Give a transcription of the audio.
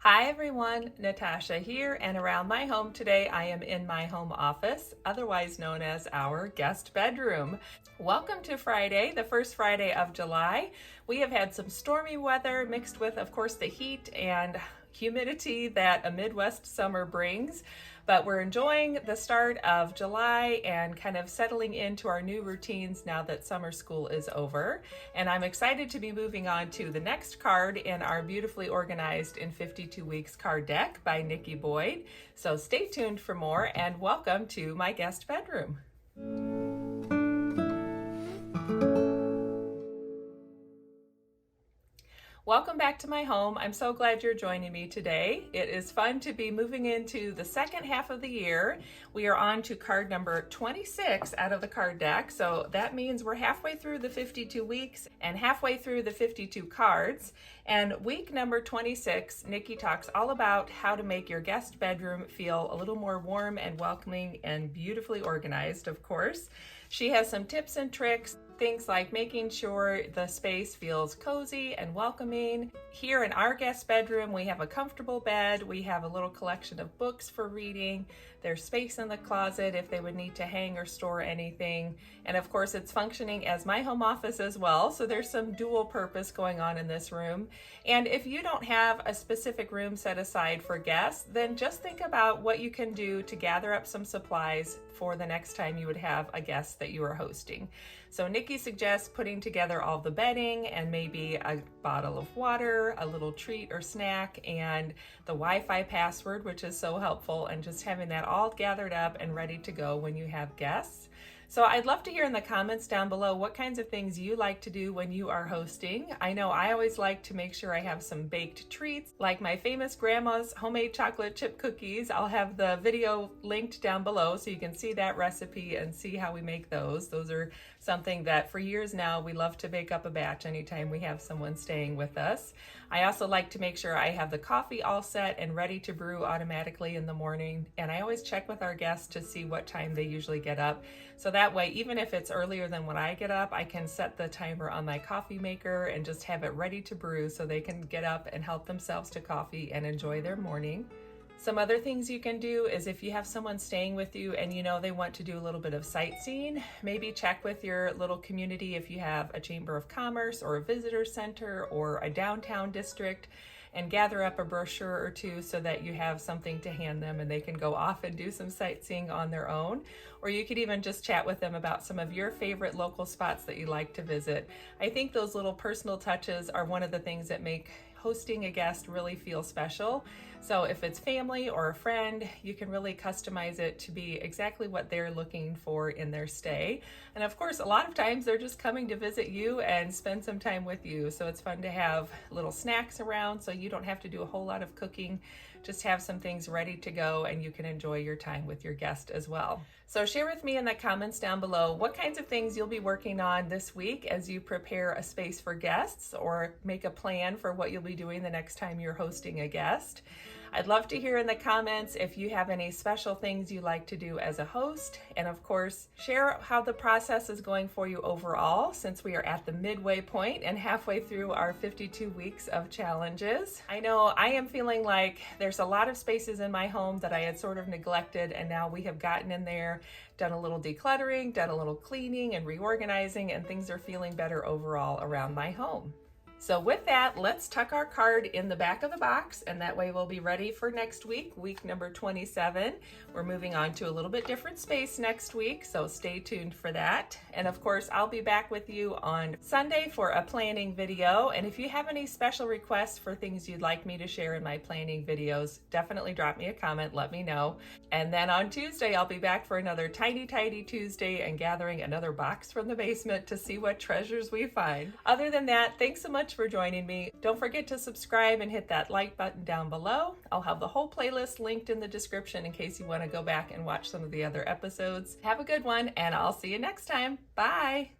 Hi everyone, Natasha here, and around my home today I am in my home office, otherwise known as our guest bedroom. Welcome to Friday, the first Friday of July. We have had some stormy weather mixed with, of course, the heat and humidity that a Midwest summer brings. But we're enjoying the start of July and kind of settling into our new routines now that summer school is over. And I'm excited to be moving on to the next card in our beautifully organized in 52 weeks card deck by Nikki Boyd. So stay tuned for more and welcome to my guest bedroom. Welcome back to my home. I'm so glad you're joining me today. It is fun to be moving into the second half of the year. We are on to card number 26 out of the card deck. So that means we're halfway through the 52 weeks and halfway through the 52 cards. And week number 26, Nikki talks all about how to make your guest bedroom feel a little more warm and welcoming and beautifully organized, of course. She has some tips and tricks, things like making sure the space feels cozy and welcoming. Here in our guest bedroom, we have a comfortable bed. We have a little collection of books for reading. There's space in the closet if they would need to hang or store anything. And of course, it's functioning as my home office as well. So there's some dual purpose going on in this room. And if you don't have a specific room set aside for guests, then just think about what you can do to gather up some supplies for the next time you would have a guest that you are hosting. So Nikki suggests putting together all the bedding and maybe a bottle of water, a little treat or snack, and the Wi-Fi password, which is so helpful, and just having that all gathered up and ready to go when you have guests. So I'd love to hear in the comments down below what kinds of things you like to do when you are hosting. I know I always like to make sure I have some baked treats, like my famous grandma's homemade chocolate chip cookies. I'll have the video linked down below so you can see that recipe and see how we make those. Those are something that for years now we love to bake up a batch anytime we have someone staying with us. I also like to make sure I have the coffee all set and ready to brew automatically in the morning. And I always check with our guests to see what time they usually get up. So that way, even if it's earlier than when I get up, I can set the timer on my coffee maker and just have it ready to brew so they can get up and help themselves to coffee and enjoy their morning. Some other things you can do is if you have someone staying with you and you know they want to do a little bit of sightseeing, maybe check with your little community if you have a chamber of commerce or a visitor center or a downtown district, and gather up a brochure or two so that you have something to hand them and they can go off and do some sightseeing on their own. Or you could even just chat with them about some of your favorite local spots that you like to visit. I think those little personal touches are one of the things that make hosting a guest really feel special. So if it's family or a friend, you can really customize it to be exactly what they're looking for in their stay. And of course, a lot of times they're just coming to visit you and spend some time with you. So it's fun to have little snacks around so you don't have to do a whole lot of cooking. Just have some things ready to go and you can enjoy your time with your guest as well. So share with me in the comments down below what kinds of things you'll be working on this week as you prepare a space for guests or make a plan for what you'll be doing the next time you're hosting a guest. I'd love to hear in the comments if you have any special things you like to do as a host. And of course, share how the process is going for you overall, since we are at the midway point and halfway through our 52 weeks of challenges. I know I am feeling like there's a lot of spaces in my home that I had sort of neglected, and now we have gotten in there, done a little decluttering, done a little cleaning and reorganizing, and things are feeling better overall around my home. So with that, let's tuck our card in the back of the box, and that way we'll be ready for next week, week number 27. We're moving on to a little bit different space next week, so stay tuned for that. And of course, I'll be back with you on Sunday for a planning video. And if you have any special requests for things you'd like me to share in my planning videos, definitely drop me a comment, let me know. And then on Tuesday, I'll be back for another Tidy Tidy Tuesday and gathering another box from the basement to see what treasures we find. Other than that, thanks so much for joining me. Don't forget to subscribe and hit that like button down below. I'll have the whole playlist linked in the description in case you want to go back and watch some of the other episodes. Have a good one, and I'll see you next time. Bye.